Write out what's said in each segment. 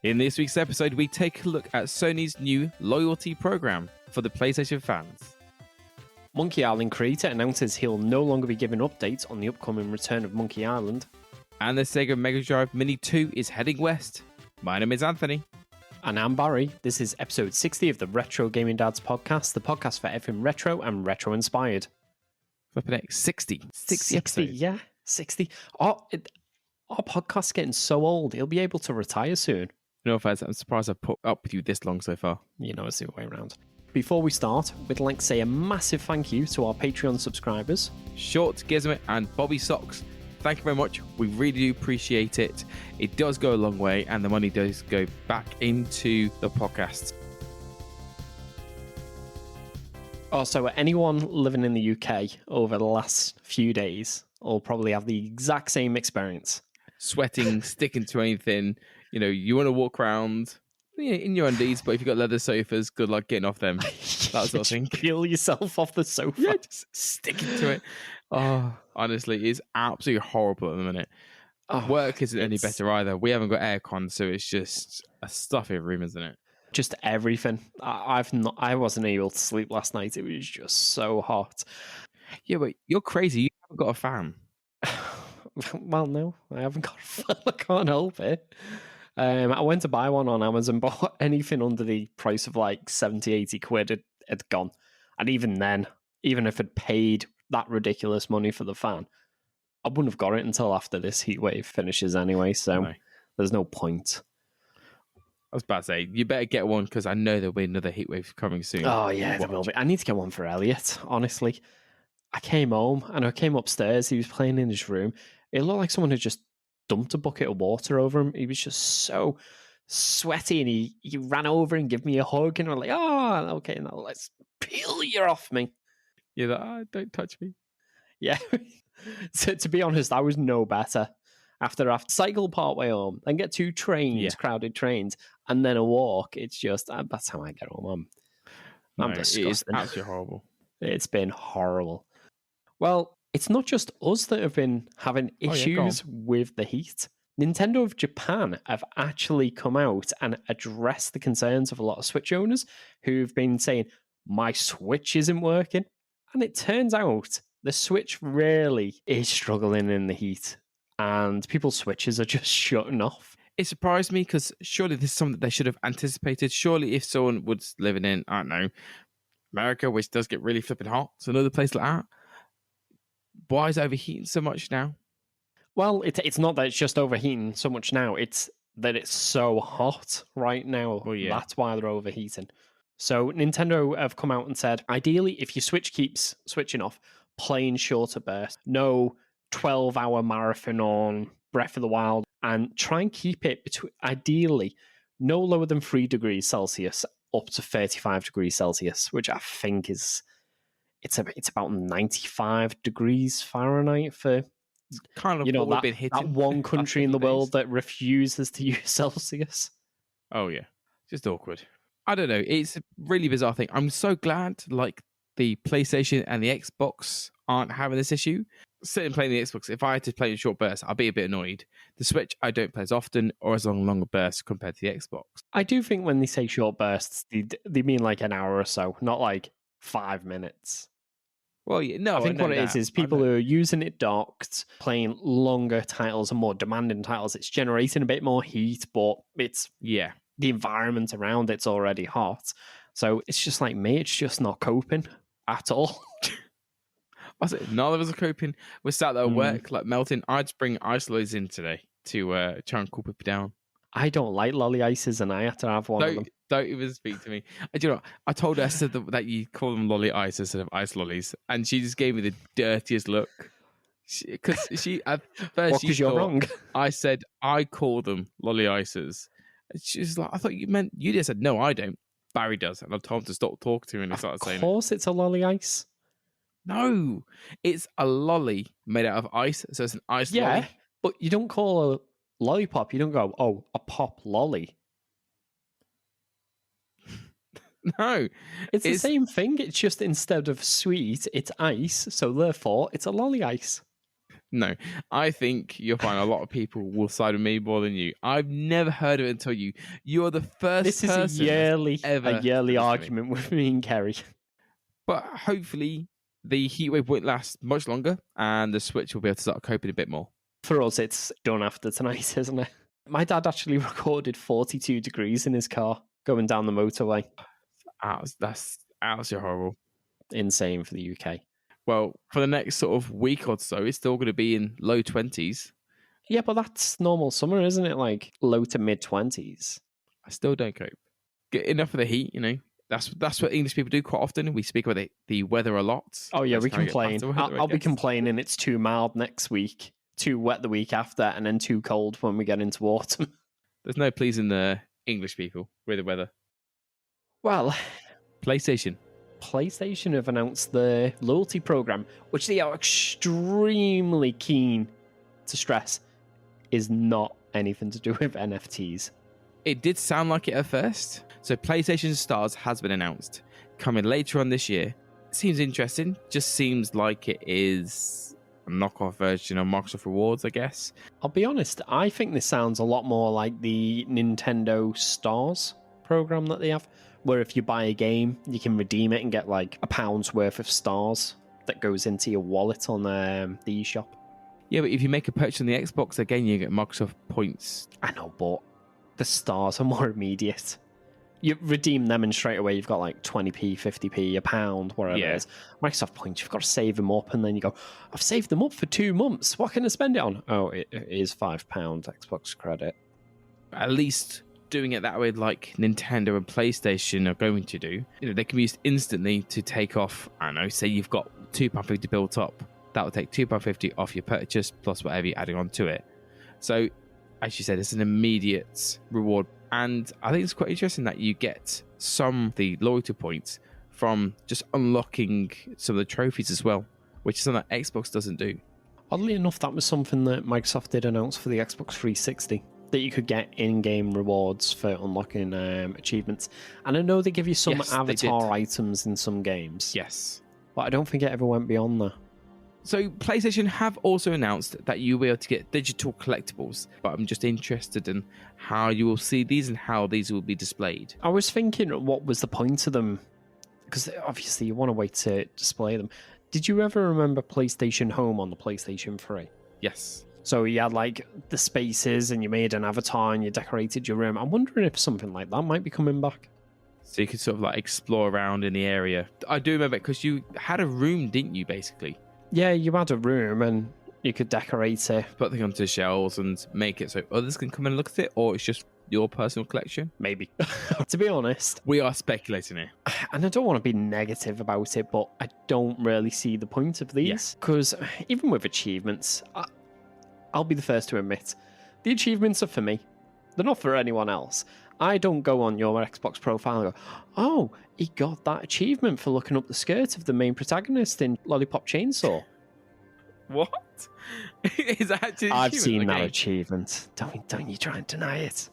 In this week's episode, we take a look at Sony's new loyalty program for the PlayStation fans. Monkey Island creator announces he'll no longer be giving updates on the upcoming return of Monkey Island. And the Sega Mega Drive Mini 2 is heading west. My name is Anthony. And I'm Barry. This is episode 60 of the Retro Gaming Dads podcast, the podcast for everything retro and retro inspired. Flipping it, 60 episodes. Yeah, 60. Our podcast's getting so old, he'll be able to retire soon. No offense, I'm surprised I've put up with you this long so far. You know, it's the way around. Before we start, we'd like to say a massive thank you to our Patreon subscribers. Short, Gizmo, and Bobby Socks. Thank you very much. We really do appreciate it. It does go a long way, and the money does go back into the podcast. Also, anyone living in the UK over the last few days will probably have the exact same experience. Sweating, sticking to anything. You know, you want to walk around in your undies, but if you've got leather sofas, good luck getting off them. That sort of thing. Peel yourself off the sofa. Yeah, just sticking to it. Oh, honestly, it's absolutely horrible at the minute. Work isn't any better either. We haven't got aircon, so it's just a stuffy room, isn't it? Just everything. I wasn't able to sleep last night. It was just so hot. Yeah, but you're crazy. You haven't got a fan. Well, no, I haven't got a fan. I can't help it. I went to buy one on Amazon, but anything under the price of like 70, 80 quid had gone. And even then, even if I'd paid that ridiculous money for the fan, I wouldn't have got it until after this Heatwave finishes anyway, so there's no point. I was about to say, you better get one because I know there'll be another Heatwave coming soon. Oh, yeah, there will be. I need to get one for Elliot, honestly. I came home and I came upstairs. He was playing in his room. It looked like someone had just dumped a bucket of water over him. He was just so sweaty, and he ran over and gave me a hug, and I'm like, oh, okay, now let's peel you off me. You're like, oh, don't touch me. Yeah. So, to be honest, I was no better. After I cycle part way home and get two trains, crowded trains, and then a walk, it's just, that's how I get home. I'm disgusted. It is absolutely horrible. It's been horrible. Well, it's not just us that have been having issues with the heat. Nintendo of Japan have actually come out and addressed the concerns of a lot of Switch owners who've been saying, my Switch isn't working. And it turns out the Switch really is struggling in the heat, and people's Switches are just shutting off. It surprised me because surely this is something that they should have anticipated. Surely if someone was living in, I don't know, America, which does get really flipping hot, so another place like that, why is it overheating so much now? Well, it's not that it's just overheating so much now. It's that it's so hot right now. Well, yeah. That's why they're overheating. So Nintendo have come out and said, ideally, if your Switch keeps switching off, play in shorter bursts. No 12-hour marathon on Breath of the Wild. And try and keep it between, ideally, no lower than 3 degrees Celsius up to 35 degrees Celsius, which I think is... It's about 95 degrees Fahrenheit for kind of that, been hitting. That one country in the world that refuses to use Celsius. Oh, yeah. Just awkward. I don't know. It's a really bizarre thing. I'm so glad like the PlayStation and the Xbox aren't having this issue. Sitting playing the Xbox, if I had to play in short bursts, I'd be a bit annoyed. The Switch, I don't play as often or as longer bursts compared to the Xbox. I do think when they say short bursts, they mean like an hour or so, not like 5 minutes. Well, yeah, no, I think what it is people who are using it docked, playing longer titles and more demanding titles, it's generating a bit more heat, but it's the environment around it's already hot. So it's just like me, it's just not coping at all. None of us are coping. We're sat there at work, like melting. I just bring ice lollies in today to try and cool people down. I don't like lolly ices, and I have to have one of them. Don't even speak to me. Do you know, I told her that you call them lolly ice instead of ice lollies, and she just gave me the dirtiest look. Because she at first she you're wrong. I said I call them lolly ices. She's like, I thought you meant you did. I said no, I don't. Barry does, and I told him to stop talking to me, and he started saying, "Of course, it's a lolly ice." No, it's a lolly made out of ice, so it's an ice lolly. Yeah, but you don't call a lollipop. You don't go, "Oh, a pop lolly." No, it's the same thing. It's just instead of sweet, it's ice. So therefore, it's a lolly ice. No, I think you'll find a lot of people will side with me more than you. I've never heard of it until you. You're the first This is person that's a ever yearly said this to me. argument with me and Kerry. But hopefully the Heatwave won't last much longer and the Switch will be able to start coping a bit more. For us, it's done after tonight, isn't it? My dad actually recorded 42 degrees in his car going down the motorway. That's absolutely horrible. Insane for the UK. Well, for the next sort of week or so, it's still going to be in low 20s. Yeah, but that's normal summer, isn't it? Like low to mid 20s. I still don't cope. Get enough of the heat, you know. That's what English people do quite often. We speak about the weather a lot. Oh, yeah, Let's we try and get complain. past the weather, I I'll be guess. complaining it's too mild next week, too wet the week after, and then too cold when we get into autumn. There's no pleasing the English people with the weather. Well, PlayStation have announced the loyalty program, which they are extremely keen to stress is not anything to do with NFTs. It did sound like it at first. So PlayStation Stars has been announced, coming later on this year. Seems interesting. Just seems like it is a knockoff version of Microsoft Rewards, I guess. I'll be honest, I think this sounds a lot more like the Nintendo Stars program that they have, where if you buy a game, you can redeem it and get like £1 worth of stars that goes into your wallet on the eShop. Yeah, but if you make a purchase on the Xbox, again, you get Microsoft points. I know, but the stars are more immediate. You redeem them and straight away you've got like 20p, 50p, £1, whatever it is. Microsoft points, you've got to save them up and then you go, I've saved them up for 2 months. What can I spend it on? Oh, it is £5 Xbox credit. At least doing it that way like Nintendo and PlayStation are going to do. You know, they can be used instantly to take off, I don't know, say you've got £2.50 built up. That will take £2.50 off your purchase plus whatever you're adding on to it. So, as you said, it's an immediate reward. And I think it's quite interesting that you get some of the loyalty points from just unlocking some of the trophies as well, which is something that Xbox doesn't do. Oddly enough, that was something that Microsoft did announce for the Xbox 360, that you could get in-game rewards for unlocking achievements. And I know they give you some Yes, they avatar did. items in some games. Yes. But I don't think it ever went beyond that. So PlayStation have also announced that you'll be able to get digital collectibles, but I'm just interested in how you will see these and how these will be displayed. I was thinking, what was the point of them? Because obviously you want to wait to display them. Did you ever remember PlayStation Home on the PlayStation 3? Yes. So you had like the spaces and you made an avatar and you decorated your room. I'm wondering if something like that might be coming back. So you could sort of like explore around in the area. I do remember because you had a room, didn't you, basically? Yeah, you had a room and you could decorate it. Put them onto shelves and make it so others can come and look at it, or it's just your personal collection? Maybe. To be honest, We are speculating here. and I don't want to be negative about it, but I don't really see the point of these. Because even with achievements, I'll be the first to admit, the achievements are for me. They're not for anyone else. I don't go on your Xbox profile and go, oh, he got that achievement for looking up the skirt of the main protagonist in Lollipop Chainsaw. What? Is that actually an I've achievement seen in the that game? achievement. Don't you try and deny it.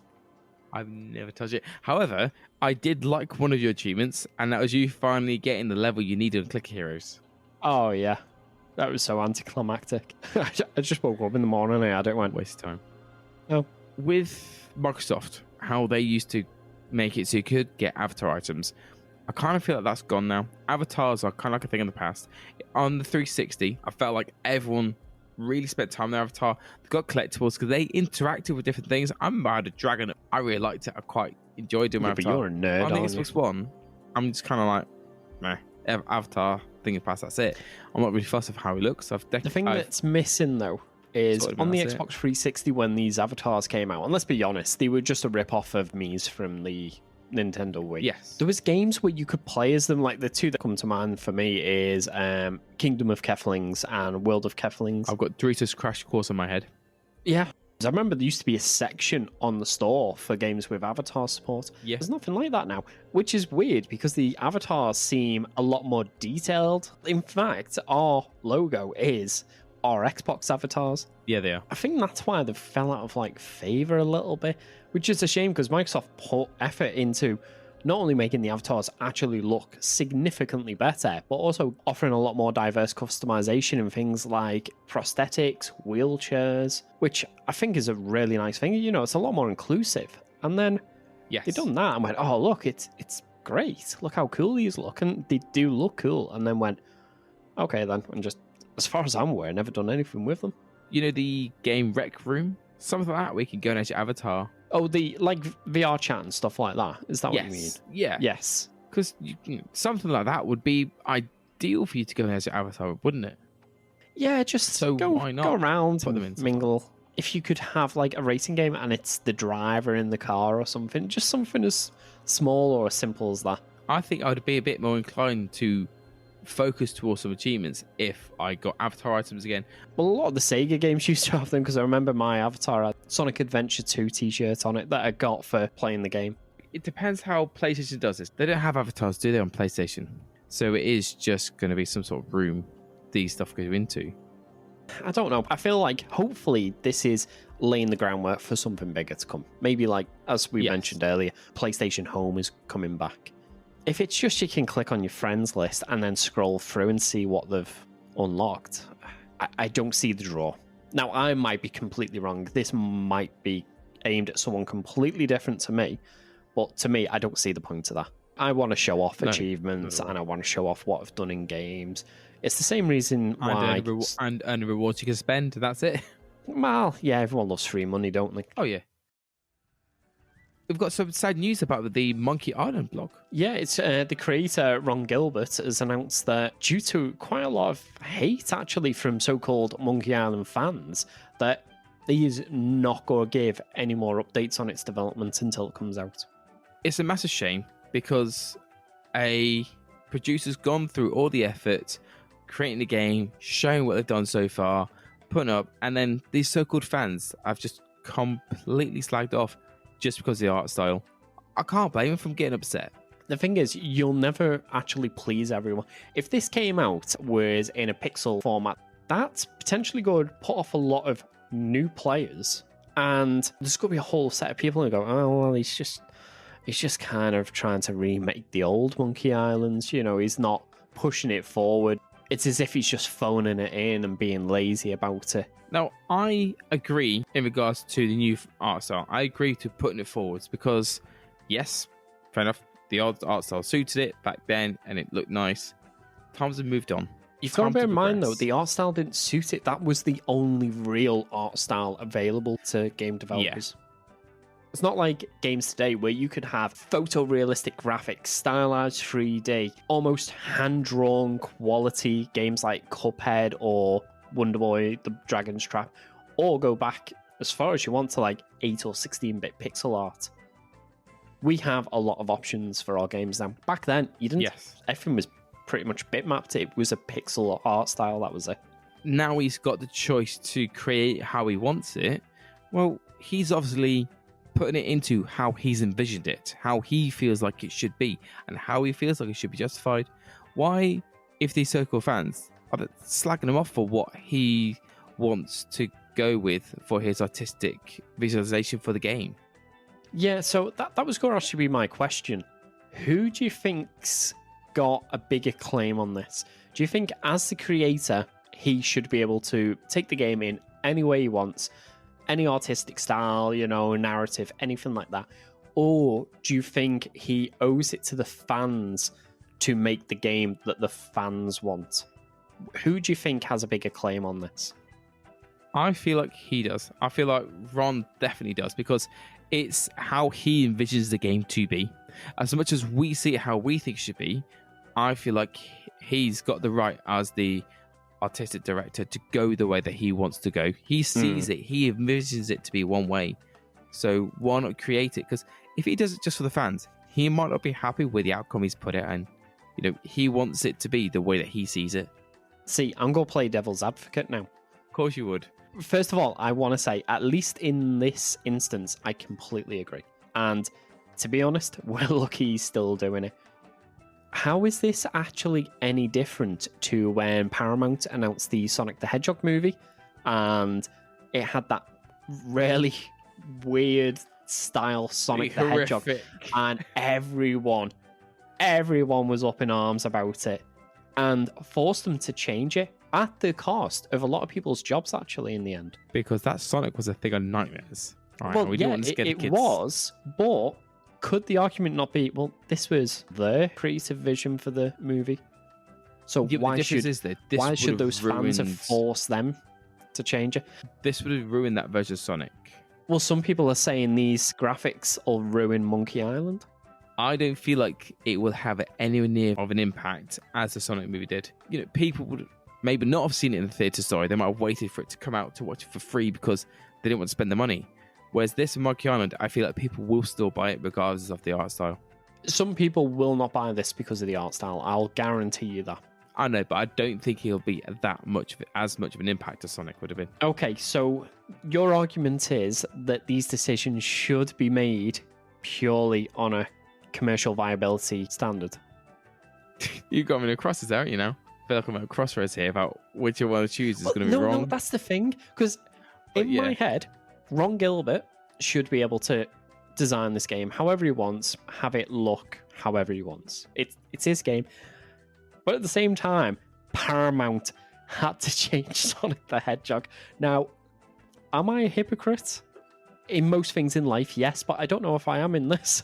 I've never touched it. However, I did like one of your achievements, and that was you finally getting the level you needed on Clicker Heroes. Oh, yeah. That was so anticlimactic. I just woke up in the morning and I had it, went, Waste of time. Oh. With Microsoft, how they used to make it so you could get avatar items, I kind of feel like that's gone now. Avatars are kind of like a thing in the past. On the 360, I felt like everyone really spent time on their avatar. They got collectibles because they interacted with different things. I remember I had a dragon. I really liked it. I quite enjoyed doing my Yeah, but avatar. you're a nerd, On the aren't you? Xbox One, I'm just kind of like, meh, avatar thing is past, that's it. I'm not really fussed of how he looks. The thing that's missing, though, is Sorted, on the that's it. Xbox 360 when these avatars came out, and let's be honest, they were just a rip-off of Mii's from the Nintendo Wii. Yes. There was games where you could play as them, like the two that come to mind for me is Kingdom of Keflings and World of Keflings. I've got Doritos Crash Course on my head. Yeah. I remember there used to be a section on the store for games with avatar support. Yeah. There's nothing like that now, which is weird because the avatars seem a lot more detailed. In fact, our logo is our Xbox avatars. Yeah, they are. I think that's why they fell out of like favor a little bit, which is a shame because Microsoft put effort into not only making the avatars actually look significantly better, but also offering a lot more diverse customization in things like prosthetics, wheelchairs, which I think is a really nice thing. You know, it's a lot more inclusive. And then Yes. they done that and went, oh, look, it's great. Look how cool these look. And they do look cool. And then went, okay, then. And just, as far as I'm aware, never done anything with them. You know the game Rec Room? Something like that, where you can go and as your avatar. Oh, the like VR chat and stuff like that. Is that what you mean? Yeah. Yes. Because something like that would be ideal for you to go as your avatar, wouldn't it? Yeah, just So why not go around put them and in mingle. If you could have like a racing game and it's the driver in the car or something, just something as small or as simple as that. I think I would be a bit more inclined to focus towards some achievements if I got avatar items again. Well, a lot of the Sega games used to have them because I remember my avatar had Sonic Adventure 2 t-shirt on it that I got for playing the game. It depends how PlayStation does this. They don't have avatars, do they, on PlayStation? So it is just going to be some sort of room these stuff go into. I don't know. I feel like hopefully this is laying the groundwork for something bigger to come. Maybe like, as we mentioned earlier, PlayStation Home is coming back. If it's just you can click on your friends list and then scroll through and see what they've unlocked, I don't see the draw. Now, I might be completely wrong. This might be aimed at someone completely different to me. But to me, I don't see the point of that. I want to show off achievements and I want to show off what I've done in games. It's the same reason why... And rewards you can spend, that's it. Well, yeah, everyone loves free money, don't they? Oh, yeah. We've got some sad news about the Monkey Island blog. Yeah, it's the creator, Ron Gilbert, has announced that due to quite a lot of hate, actually, from so-called Monkey Island fans, that he is not going to give any more updates on its development until it comes out. It's a massive shame because a producer's gone through all the effort, creating the game, showing what they've done so far, putting up, and then these so-called fans have just completely slagged off just because of the art style. I can't blame them from getting upset. The thing is, you'll never actually please everyone. If this came out was in a pixel format, that's potentially going to put off a lot of new players. And there's going to be a whole set of people who go, oh, well, he's just kind of trying to remake the old Monkey Islands. You know, he's not pushing it forward. It's as if he's just phoning it in and being lazy about it. Now, I agree in regards to the new art style. I agree to putting it forwards because, yes, fair enough, the old art style suited it back then and it looked nice. Times have moved on. You've got to bear in mind, though, the art style didn't suit it. That was the only real art style available to game developers. Yeah. It's not like games today where you could have photorealistic graphics, stylized 3D, almost hand-drawn quality games like Cuphead or Wonder Boy, The Dragon's Trap, or go back as far as you want to like 8 or 16-bit pixel art. We have a lot of options for our games now. Back then, you didn't. Yes. Everything was pretty much bitmapped. It was a pixel art style, that was it. Now he's got the choice to create how he wants it. Well, he's obviously putting it into how he's envisioned it, how he feels like it should be, and how he feels like it should be justified. Why, if these so-called fans are slagging him off for what he wants to go with for his artistic visualization for the game? Yeah, so that was going to actually be my question. Who do you think's got a bigger claim on this? Do you think, as the creator, he should be able to take the game in any way he wants, any artistic style, you know, narrative, anything like that? Or do you think he owes it to the fans to make the game that the fans want? Who do you think has a bigger claim on this? I feel like he does. I feel like Ron definitely does, because it's how he envisions the game to be. As much as we see it how we think it should be, I feel like he's got the right as the artistic director to go the way that he wants to go. He sees it, he envisions it to be one way. So why not create it? Because if he does it just for the fans, he might not be happy with the outcome he's put it in. You know, he wants it to be the way that he sees it. See, I'm going to play devil's advocate now. Of course you would. First of all, I want to say, at least in this instance, I completely agree. And to be honest, we're lucky he's still doing it. How is this actually any different to when Paramount announced the Sonic the Hedgehog movie and it had that really weird style Sonic the Horrific. Hedgehog, and everyone was up in arms about it and forced them to change it at the cost of a lot of people's jobs, actually, in the end. Because that Sonic was a thing of nightmares. All right, Well, we didn't yeah, want to scare the it kids. was, but could the argument not be, well, this was their creative vision for the movie? So Yeah, but why the difference should is that this why would should have those fans have ruined- forced them to change it? This would have ruined that version of Sonic. Well, some people are saying these graphics will ruin Monkey Island. I don't feel like it will have anywhere near of an impact as the Sonic movie did. You know, people would maybe not have seen it in the theatre, sorry. They might have waited for it to come out to watch it for free because they didn't want to spend the money. Whereas this in Monkey Island, I feel like people will still buy it regardless of the art style. Some people will not buy this because of the art style. I'll guarantee you that. I know, but I don't think it'll be as much of an impact as Sonic would have been. Okay, so your argument is that these decisions should be made purely on a commercial viability standard. You've got me in crosses, haven't you now? I feel like I'm at a crossroads here about which one to choose is going to be wrong. No, that's the thing. Because in my head, Ron Gilbert should be able to design this game however he wants, have it look however he wants. It's his game. But at the same time, Paramount had to change Sonic the Hedgehog. Now, am I a hypocrite? In most things in life, yes, but I don't know if I am in this.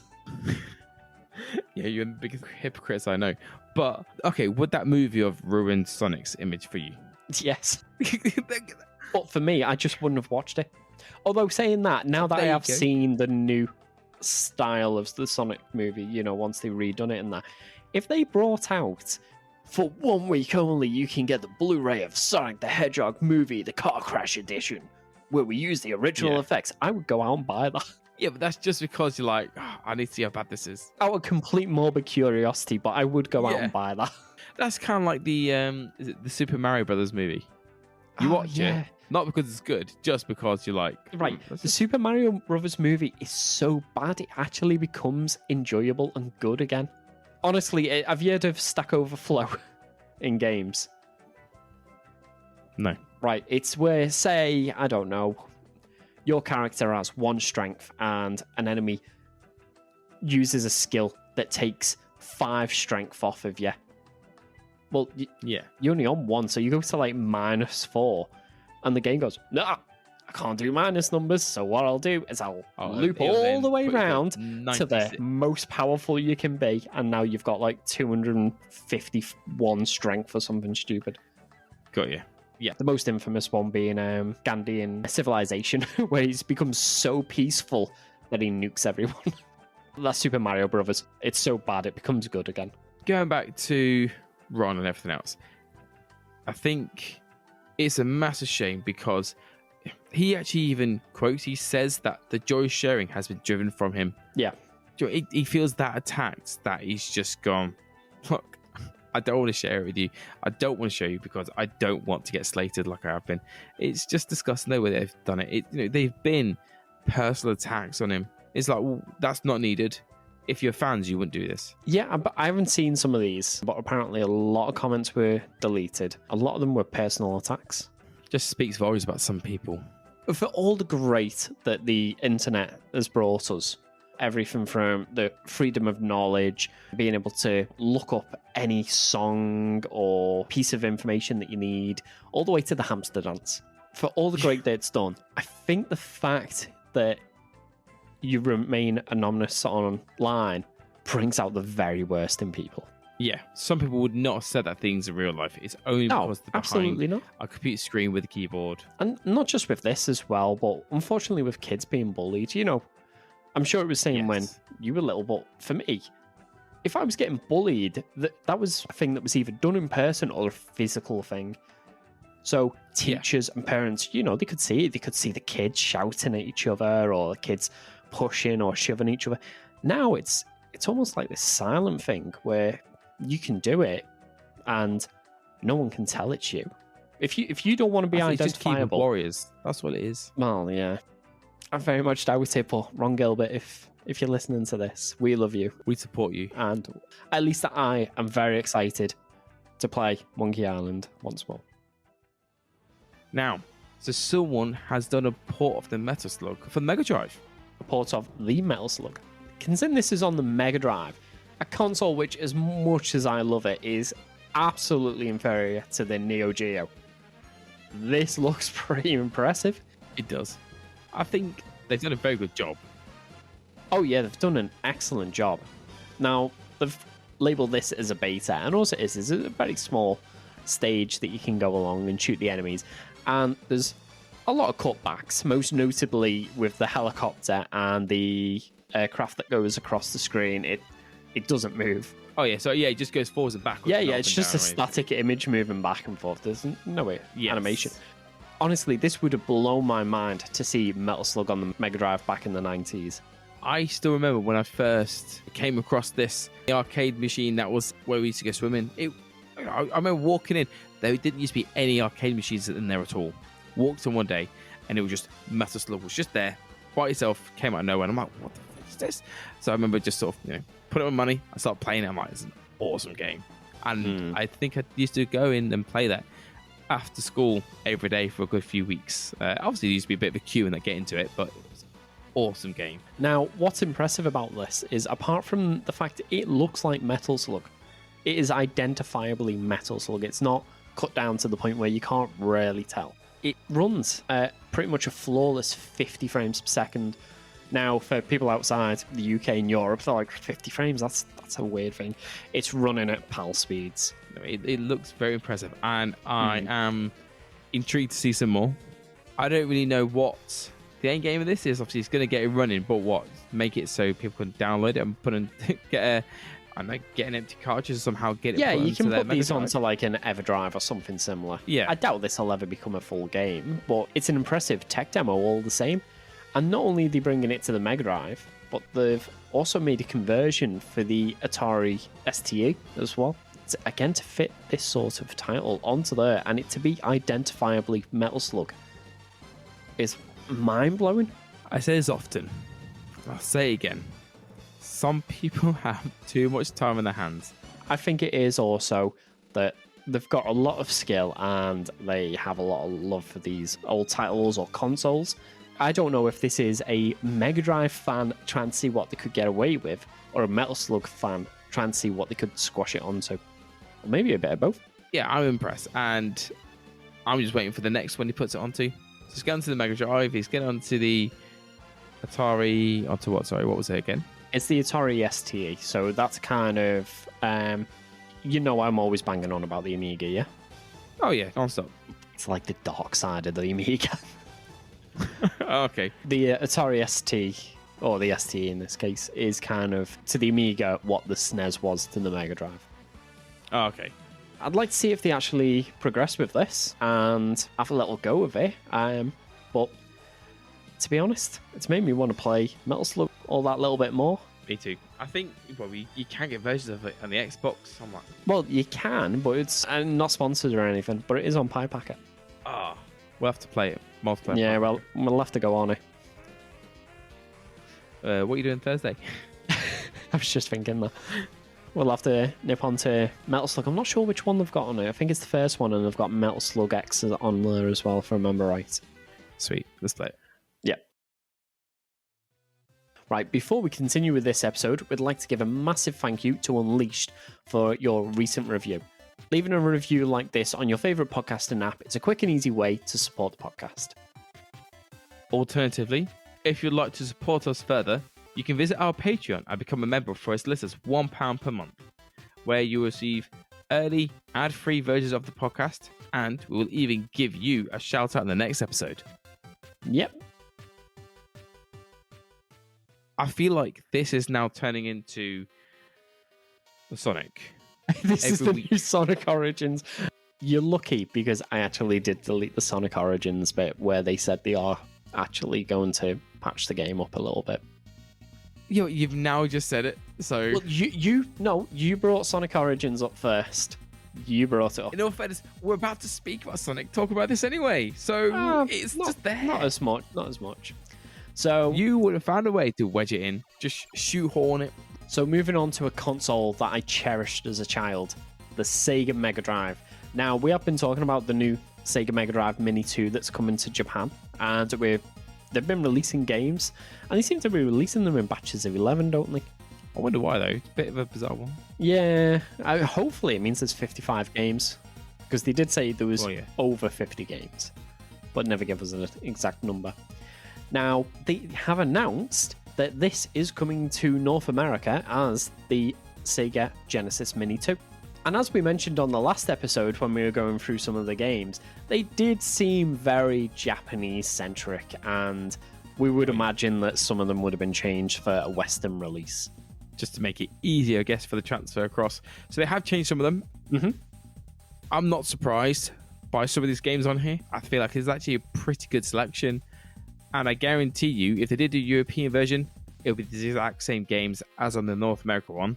Yeah, you're the biggest hypocrites I know. But, okay, would that movie have ruined Sonic's image for you? Yes. But for me, I just wouldn't have watched it. Although saying that, now that I have seen the new style of the Sonic movie, you know, once they've redone it and that, if they brought out, for 1 week only, you can get the Blu-ray of Sonic the Hedgehog movie, the Car Crash Edition, where we use the original effects, I would go out and buy that. Yeah, but that's just because you're like, I need to see how bad this is. Out of complete morbid curiosity, but I would go out and buy that. That's kind of like the is it the Super Mario Brothers movie. You watch it, not because it's good, just because you're like... Right, the Super Mario Brothers movie is so bad, it actually becomes enjoyable and good again. Honestly, have you heard of Stack Overflow in games? No. Right, it's where, say, I don't know, your character has 1 strength and an enemy uses a skill that takes 5 strength off of you. Well, you're only on 1, so you go to like -4, and the game goes, no, I can't do minus numbers, so what I'll do is I'll loop all the way around to the most powerful you can be, and now you've got like 251 strength or something stupid. Got you. Yeah. The most infamous one being Gandhi in Civilization, where he's become so peaceful that he nukes everyone. That's Super Mario Brothers. It's so bad, it becomes good again. Going back to Ron and everything else, I think it's a massive shame because he actually even quotes, he says that the joy sharing has been driven from him. Yeah. He feels that attacked that he's just gone, look, I don't want to share it with you. I don't want to show you because I don't want to get slated like I have been. It's just disgusting the way they've done it. They've been personal attacks on him. It's like, well, that's not needed. If you're fans, you wouldn't do this. Yeah, but I haven't seen some of these, but apparently a lot of comments were deleted. A lot of them were personal attacks. Just speaks volumes about some people. For all the great that the internet has brought us, everything from the freedom of knowledge, being able to look up any song or piece of information that you need, all the way to the hamster dance. For all the great that it's done, I think the fact that you remain anonymous online brings out the very worst in people. Yeah, some people would not have said that things in real life. It's only because they're absolutely behind not. a computer screen with a keyboard. And not just with this as well, but unfortunately with kids being bullied. You know, I'm sure it was saying when you were little, but for me, if I was getting bullied, that was a thing that was either done in person or a physical thing. So teachers and parents, you know, they could see it. They could see the kids shouting at each other or the kids pushing or shoving each other. Now it's almost like this silent thing where you can do it and no one can tell it's you. If you don't want to be identifiable, warriors. That's what it is. Well, yeah. I very much doubt it, but Ron Gilbert, if you're listening to this, we love you. We support you. And at least I am very excited to play Monkey Island once more. Now, so someone has done a port of the Metal Slug for Mega Drive. a port of the Metal Slug. Considering this is on the Mega Drive, a console which, as much as I love it, is absolutely inferior to the Neo Geo. This looks pretty impressive. It does. I think they've done a very good job. Oh yeah, they've done an excellent job. Now, they've labelled this as a beta, and also it is a very small stage that you can go along and shoot the enemies. And there's a lot of cutbacks, most notably with the helicopter and the aircraft that goes across the screen. It doesn't move. Oh yeah, so yeah, it just goes forwards and backwards. Yeah, and up it's and just down, a static image moving back and forth. There's no animation. Honestly, this would have blown my mind to see Metal Slug on the Mega Drive back in the 90s. I still remember when I first came across this arcade machine that was where we used to go swimming. I remember walking in. There didn't used to be any arcade machines in there at all. Walked in one day, and it was just Metal Slug was just there by itself. Came out of nowhere, and I'm like, what the fuck is this? So I remember just sort of put it on money. I started playing it. I'm like, it's an awesome game, and I think I used to go in and play that after school every day for a good few weeks. Obviously, there used to be a bit of a queue and get into it, but it was an awesome game. Now, what's impressive about this is, apart from the fact it looks like Metal Slug, it is identifiably Metal Slug. It's not cut down to the point where you can't really tell. It runs pretty much a flawless 50 frames per second. Now, for people outside the UK and Europe, they're like, 50 frames, that's a weird thing. It's running at PAL speeds. It looks very impressive, and I am intrigued to see some more. I don't really know what the end game of this is. Obviously, it's going to get it running, but what? Make it so people can download it and get an empty cartridge or somehow get it. Yeah, put you can put these Mega onto like an EverDrive or something similar. Yeah. I doubt this will ever become a full game, but it's an impressive tech demo all the same. And not only are they bringing it to the Mega Drive, but they've also made a conversion for the Atari ST as well. Again, to fit this sort of title onto there, and it to be identifiably Metal Slug is mind-blowing. I say this often. I'll say it again. Some people have too much time in their hands. I think it is also that they've got a lot of skill and they have a lot of love for these old titles or consoles. I don't know if this is a Mega Drive fan trying to see what they could get away with, or a Metal Slug fan trying to see what they could squash it onto. Or maybe a bit of both. Yeah, I'm impressed, and I'm just waiting for the next one he puts it onto. So he's going to the Mega Drive, he's getting onto the Atari, onto what? Sorry, what was it again? It's the Atari ST, so that's kind of, I'm always banging on about the Amiga, yeah? Oh yeah, non-stop. It's like the dark side of the Amiga. Okay. The Atari ST, or the ST in this case, is kind of, to the Amiga, what the SNES was to the Mega Drive. Oh, okay. I'd like to see if they actually progress with this and have a little go of it. But to be honest, it's made me want to play Metal Slug all that little bit more. Me too. I think you can get versions of it on the Xbox. I'm like, Well, you can, but it's not sponsored or anything. But it is on Pi Packet. we'll have to play it. Multiplayer. Yeah, well, we'll have to go on it. What are you doing Thursday? I was just thinking that. We'll have to nip onto Metal Slug. I'm not sure which one they've got on it. I think it's the first one, and they've got Metal Slug X on there as well, if I remember right. Sweet. Let's play it. Yeah. Right, before we continue with this episode, we'd like to give a massive thank you to Unleashed for your recent review. Leaving a review like this on your favourite podcasting app is a quick and easy way to support the podcast. Alternatively, if you'd like to support us further, you can visit our Patreon and become a member for as little as £1 per month, where you will receive early, ad-free versions of the podcast, and we will even give you a shout-out in the next episode. Yep. I feel like this is now turning into the Sonic. This is the week. new Sonic Origins. You're lucky, because I actually did delete the Sonic Origins bit where they said they are actually going to patch the game up a little bit. You've now just said it, so... Well, you brought Sonic Origins up first. You brought it up. In all fairness, we're about to speak about Sonic, talk about this anyway, so it's just there. Not as much. So you would have found a way to wedge it in, just shoehorn it. So moving on to a console that I cherished as a child, the Sega Mega Drive. Now, we have been talking about the new Sega Mega Drive Mini 2 that's coming to Japan, and we're they've been releasing games, and they seem to be releasing them in batches of 11, don't they? I wonder why, though. It's a bit of a bizarre one. Yeah, hopefully it means there's 55 games, because they did say there was over 50 games, but never give us an exact number. Now, they have announced that this is coming to North America as the Sega Genesis Mini 2. And as we mentioned on the last episode when we were going through some of the games, they did seem very Japanese-centric, and we would imagine that some of them would have been changed for a Western release. Just to make it easier, I guess, for the transfer across. So they have changed some of them. Mm-hmm. I'm not surprised by some of these games on here. I feel like it's actually a pretty good selection. And I guarantee you, if they did a European version, it'll be the exact same games as on the North America one.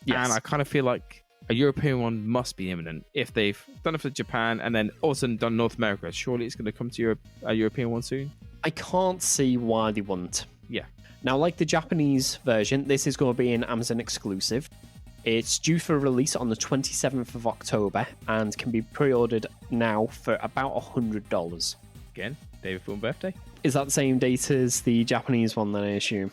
Yes. And I kind of feel like a European one must be imminent. If they've done it for Japan and then also done North America, surely it's going to come to a European one soon. I can't see why they wouldn't. Yeah. Now, like the Japanese version, this is going to be an Amazon exclusive. It's due for release on the 27th of October and can be pre-ordered now for about $100. Again, day before my birthday. Is that the same date as the Japanese one, then, I assume?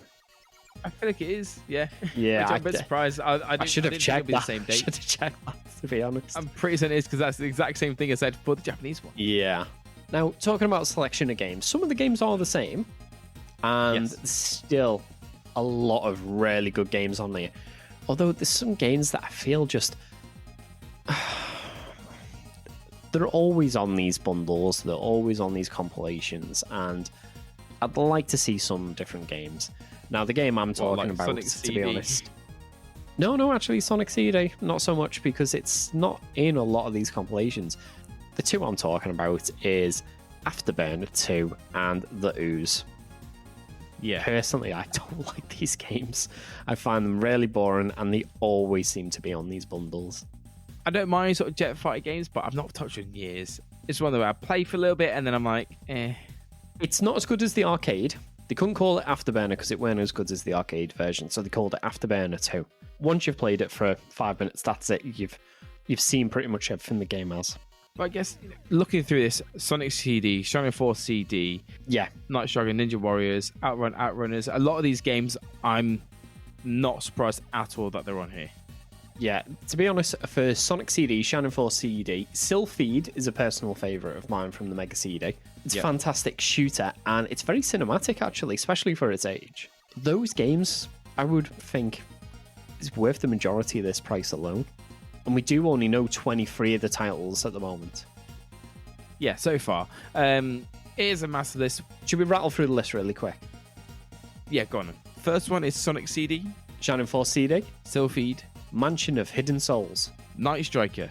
I feel like it is, yeah. Yeah, I'm a bit surprised. I should have checked that. The same date. I should have checked that, to be honest. I'm pretty certain it is, because that's the exact same thing I said for the Japanese one. Yeah. Now, talking about selection of games, some of the games are the same, and still a lot of really good games on there. Although there's some games that I feel just... they're always on these bundles, they're always on these compilations, and I'd like to see some different games. Now, the game I'm talking about, Sonic to CD. be honest... No, actually, Sonic CD, not so much, because it's not in a lot of these compilations. The two I'm talking about is Afterburner 2 and The Ooze. Yeah. Personally, I don't like these games. I find them really boring, and they always seem to be on these bundles. I don't mind sort of jet fighter games, but I've not touched it in years. It's one that I play for a little bit, and then I'm like, eh. It's not as good as the arcade. They couldn't call it Afterburner because it weren't as good as the arcade version, so they called it Afterburner 2. Once you've played it for 5 minutes, that's it. You've seen pretty much everything the game has. But I guess looking through this, Sonic CD, Shining Force CD, Night Striker, Ninja Warriors, Outrunners, a lot of these games, I'm not surprised at all that they're on here. Yeah, to be honest, for Sonic CD, Shining Force CD, Sylpheed is a personal favourite of mine from the Mega CD. It's a fantastic shooter, and it's very cinematic, actually, especially for its age. Those games, I would think, is worth the majority of this price alone. And we do only know 23 of the titles at the moment. Yeah, so far. It is a massive list. Should we rattle through the list really quick? Yeah, go on. First one is Sonic CD, Shining Force CD, Sylpheed, Mansion of Hidden Souls, Night Striker,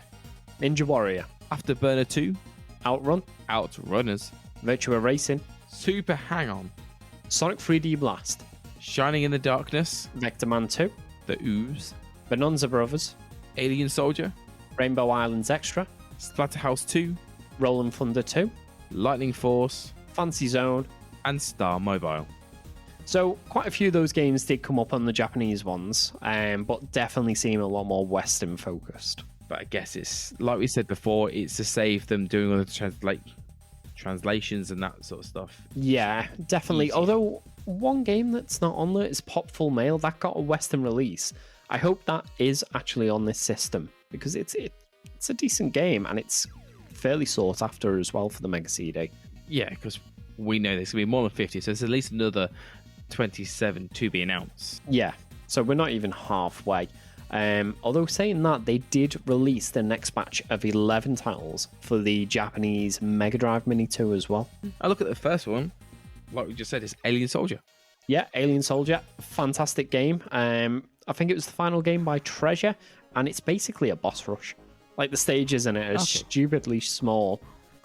Ninja Warrior, Afterburner 2, Outrun, Outrunners, Virtua Racing, Super Hang-On, Sonic 3D Blast, Shining in the Darkness, Vector Man 2, The Ooze, Bonanza Brothers, Alien Soldier, Rainbow Islands Extra, Splatterhouse 2, Rolling Thunder 2, Lightning Force, Fancy Zone, and Star Mobile. So quite a few of those games did come up on the Japanese ones, but definitely seem a lot more Western focused. But I guess it's, like we said before, it's to save them doing all the translations and that sort of stuff. Yeah, definitely. Easy. Although one game that's not on there is Pop Full Mail. That got a Western release. I hope that is actually on this system, because it's a decent game, and it's fairly sought after as well for the Mega CD. Yeah, because we know there's going to be more than 50, so there's at least another 27 to be announced. Yeah, so we're not even halfway. Although saying that, they did release the next batch of 11 titles for the Japanese Mega Drive Mini 2 as well. I look at the first one, like we just said, it's Alien Soldier. Yeah, Alien Soldier, fantastic game. I think it was the final game by Treasure, and it's basically a boss rush. Like, the stages in it are stupidly small,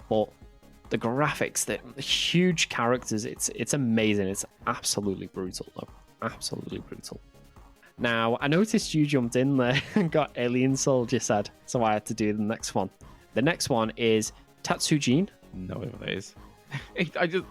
but the graphics, the huge characters, it's amazing. It's absolutely brutal, though. Absolutely brutal. Now, I noticed you jumped in there and got Alien Soldier said, so I had to do the next one. The next one is Tatsujin. No idea what that is.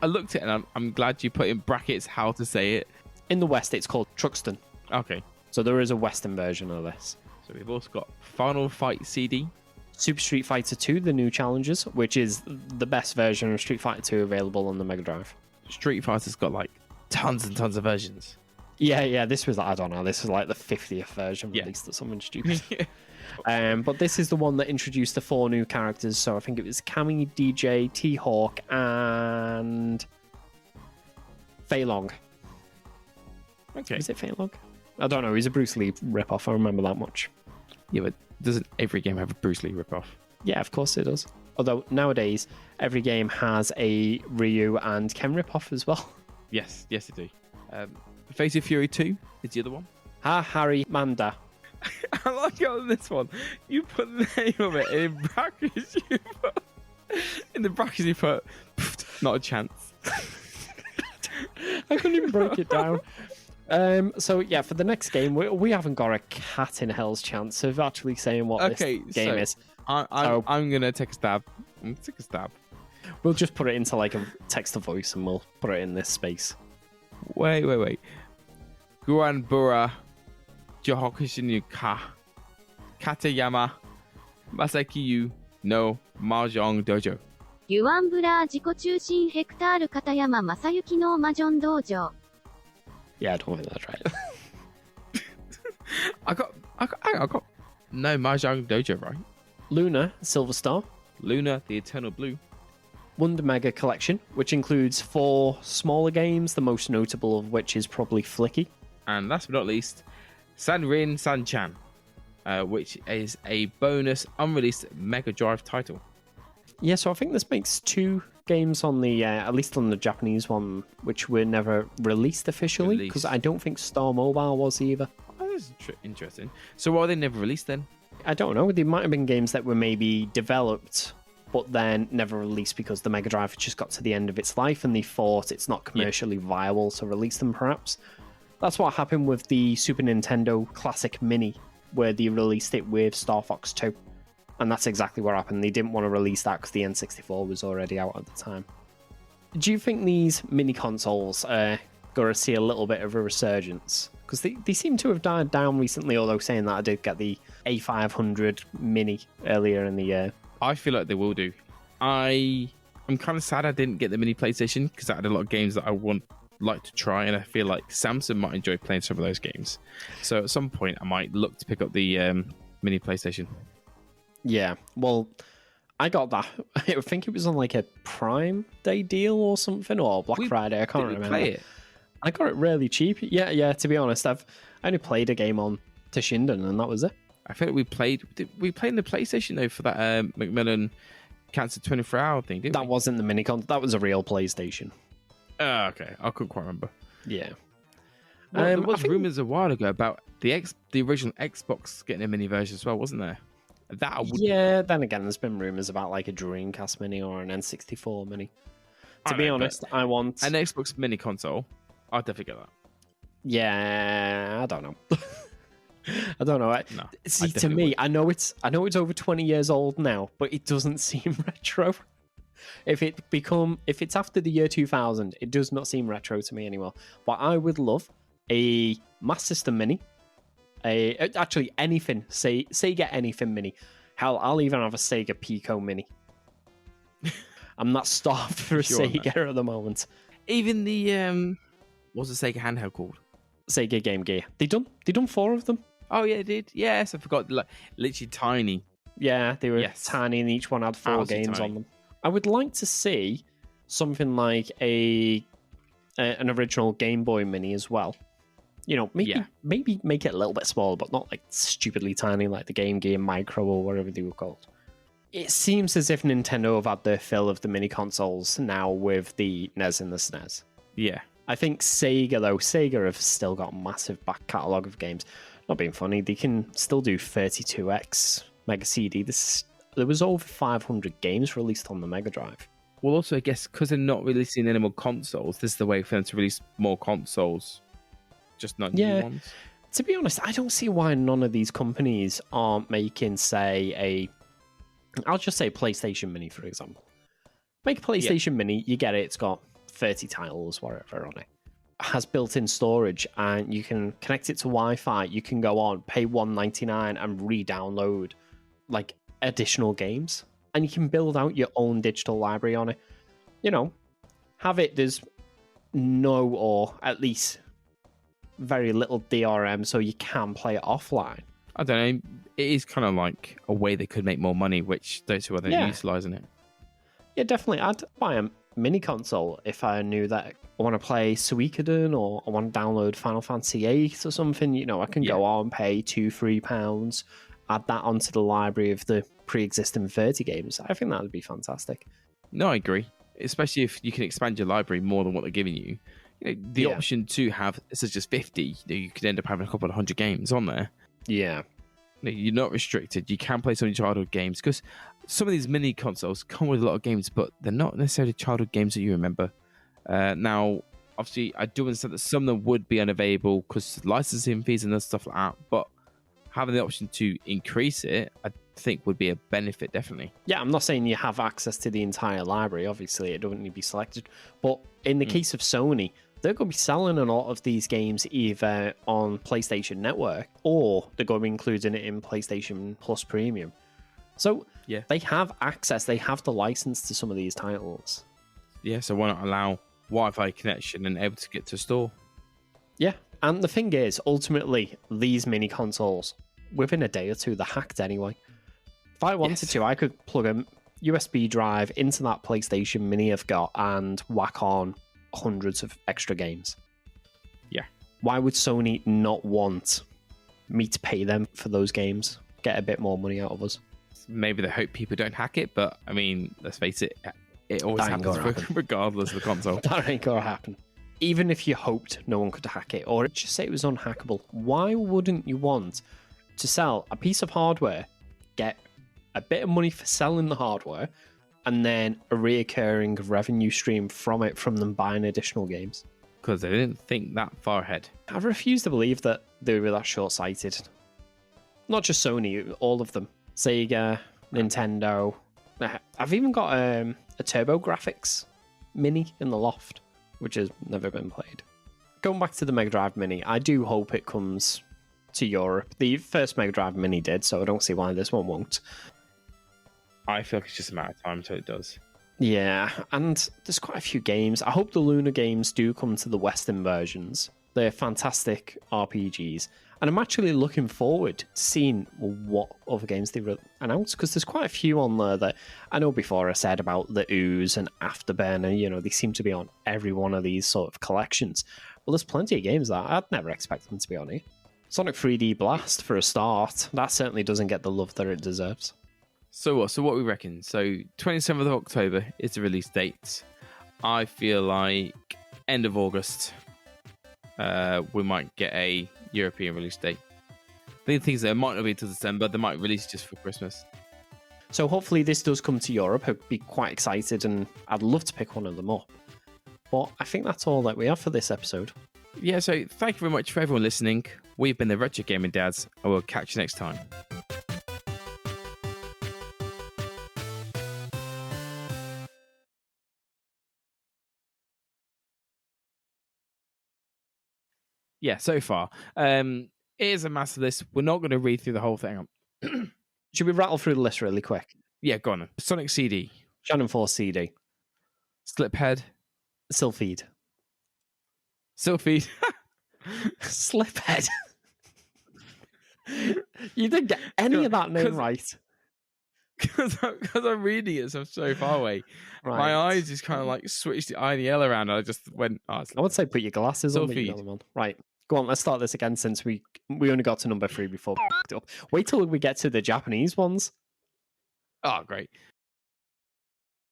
I looked at it, and I'm glad you put in brackets how to say it. In the West, it's called Truxton. Okay. So there is a Western version of this. So we've also got Final Fight CD, Super Street Fighter 2, The New Challengers, which is the best version of Street Fighter 2 available on the Mega Drive. Street Fighter's got like tons and tons of versions. Yeah. This was, I don't know, this is like the 50th version released or something stupid. But this is the one that introduced the 4 new characters. So I think it was Cammy, DJ, T-Hawk, and Fei Long. Okay. Is it Fei Long? I don't know. He's a Bruce Lee ripoff. I remember that much. Yeah, but doesn't every game have a Bruce Lee ripoff? Yeah, of course it does. Although nowadays, every game has a Ryu and Ken ripoff as well. Yes, they do. Face of Fury 2 is the other one. Harry Manda. I like it on this one. You put the name of it in brackets. In the brackets you put, not a chance. I couldn't even break it down. So yeah, for the next game, we haven't got a cat in hell's chance of actually saying what this game is. I'm gonna take a stab. We'll just put it into like a text to voice, and we'll put it in this space. Wait. Guanbura Johokushin Ka Katayama Masakiyu no Mahjong Dojo. ユアンブラー自己中心ヘクタール片山正幸のマジョン道場 Yeah, I don't think that's right. I got no Mahjong Dojo right. Luna, Silver Star. Luna, the Eternal Blue. Wonder Mega Collection, which includes 4 smaller games, the most notable of which is probably Flicky. And last but not least, Sanrin Sanchan, which is a bonus unreleased Mega Drive title. Yeah, so I think this makes 2 games on the, at least on the Japanese one, which were never released officially, because I don't think Star Mobile was either. Oh, that's interesting. So why are they never released then? I don't know. There might have been games that were maybe developed, but then never released because the Mega Drive just got to the end of its life and they thought it's not commercially viable to release them, perhaps. That's what happened with the Super Nintendo Classic Mini, where they released it with Star Fox 2. And that's exactly what happened. They didn't want to release that because the N64 was already out at the time. Do you think these mini consoles are going to see a little bit of a resurgence? Because they seem to have died down recently, although saying that I did get the A500 Mini earlier in the year. I feel like they will do. I'm kind of sad I didn't get the mini PlayStation because I had a lot of games that I would like to try, and I feel like Samsung might enjoy playing some of those games. So at some point, I might look to pick up the mini PlayStation. Yeah, well, I got that. I think it was on like a Prime Day deal or something, or Black Friday. I can't remember. Play it? I got it really cheap. Yeah. To be honest, I only played a game on Toshinden, and that was it. I feel like we played in the PlayStation though for that Macmillan Cancer 24-hour thing, didn't we? That wasn't the mini-con. That was a real PlayStation. Oh, okay. I couldn't quite remember. Yeah. Well, there was rumours a while ago about the original Xbox getting a mini version as well, wasn't there? That I would... Yeah, then again, there's been rumours about like a Dreamcast mini or an N64 mini. To be honest, I want... an Xbox mini console. I'll definitely get that. Yeah, I don't know. I don't know. No, see, to me, would. I know it's over 20 years old now, but it doesn't seem retro. If it's after the year 2000, it does not seem retro to me anymore. But I would love a Master System Mini. Actually, anything. Sega anything Mini. Hell, I'll even have a Sega Pico Mini. I'm not starved for a Sega at the moment. Even the what's the Sega handheld called? Sega Game Gear. They done 4 of them. Oh yeah, they did. Yes, I forgot. Like, literally tiny. Yeah, they were tiny, and each one had 4 games on them. I would like to see something like an original Game Boy Mini as well. You know, maybe make it a little bit smaller, but not like stupidly tiny like the Game Gear Micro or whatever they were called. It seems as if Nintendo have had their fill of the mini consoles now with the NES and the SNES. Yeah. I think Sega have still got a massive back catalogue of games. Not being funny, they can still do 32X Mega CD. There was over 500 games released on the Mega Drive. Well, also, I guess because they're not releasing any more consoles, this is the way for them to release more consoles, just not new ones. To be honest, I don't see why none of these companies aren't making, say, I'll just say PlayStation Mini, for example. Make a PlayStation Mini, you get it, it's got 30 titles, whatever on it. Has built-in storage, and you can connect it to Wi-Fi. You can go on, pay $1.99 and re-download like additional games, and you can build out your own digital library on it. You know, have it. There's no, or at least very little DRM, so you can play it offline. I don't know. It is kind of like a way they could make more money, which those who are Yeah. utilising it. Yeah, definitely. I'd buy a mini console if I knew that I want to play Suikoden or I want to download Final Fantasy VIII or something. You know, I can go on, pay £2-3, add that onto the library of the pre-existing 30 games. I think that would be fantastic. No, I agree. Especially if you can expand your library more than what they're giving you. You know, the option to have such as 50, you could end up having a couple of 100 games on there. Yeah. You're not restricted. You can play some of your childhood games because some of these mini consoles come with a lot of games, but they're not necessarily childhood games that you remember. Now, obviously, I do understand that some of them would be unavailable because licensing fees and stuff like that, but having the option to increase it, I think would be a benefit, definitely. Yeah, I'm not saying you have access to the entire library. Obviously, it doesn't need to be selected. But in the case of Sony, they're going to be selling a lot of these games either on PlayStation Network or they're going to be including it in PlayStation Plus Premium. So they have access, they have the license to some of these titles. Yeah, so why not allow Wi-Fi connection and able to get to a store? Yeah, and the thing is, ultimately, these mini consoles, within a day or two, they're hacked anyway. If I wanted to, I could plug a USB drive into that PlayStation Mini I've got and whack on hundreds of extra games. Yeah. Why would Sony not want me to pay them for those games? Get a bit more money out of us. Maybe they hope people don't hack it, but I mean, let's face it, it always happens regardless of the console. That ain't gonna happen. Even if you hoped no one could hack it, or just say it was unhackable, why wouldn't you want to sell a piece of hardware, get a bit of money for selling the hardware, and then a reoccurring revenue stream from it from them buying additional games? Because they didn't think that far ahead. I refuse to believe that they were that short-sighted. Not just Sony, all of them. Sega, Nintendo. I've even got a TurboGrafx Mini in the loft, which has never been played. Going back to the Mega Drive Mini, I do hope it comes to Europe. The first Mega Drive Mini did, so I don't see why this one won't. I feel like it's just a matter of time until it does. Yeah, and there's quite a few games. I hope the Luna games do come to the Western versions. They're fantastic RPGs. And I'm actually looking forward to seeing what other games they announce, because there's quite a few on there that I know before I said about the Ooze and Afterburner. You know, they seem to be on every one of these sort of collections. Well, there's plenty of games that I'd never expect them to be on here. Sonic 3D Blast, for a start, that certainly doesn't get the love that it deserves. So what we reckon? So 27th of October is the release date. I feel like end of August, we might get a European release date. The thing is, that it might not be until December. They might release just for Christmas. So hopefully this does come to Europe. I'd be quite excited and I'd love to pick one of them up. But I think that's all that we have for this episode. Yeah, so thank you very much for everyone listening. We've been the Retro Gaming Dads, and we'll catch you next time. Yeah, so far. It is a massive list. We're not going to read through the whole thing. Should we rattle through the list really quick? Yeah, go on then. Sonic CD. Shannon Force CD. Sliphead. Sylpheed. Sylpheed. Sliphead. You didn't get any of that name right. Because I'm reading it so far away. Right. My eyes just kind of like switched the I and the L around, and I just went, I would say put your glasses on. Right. Go on, let's start this again since we only got to number 3 before we up. Wait till we get to the Japanese ones. Oh, great.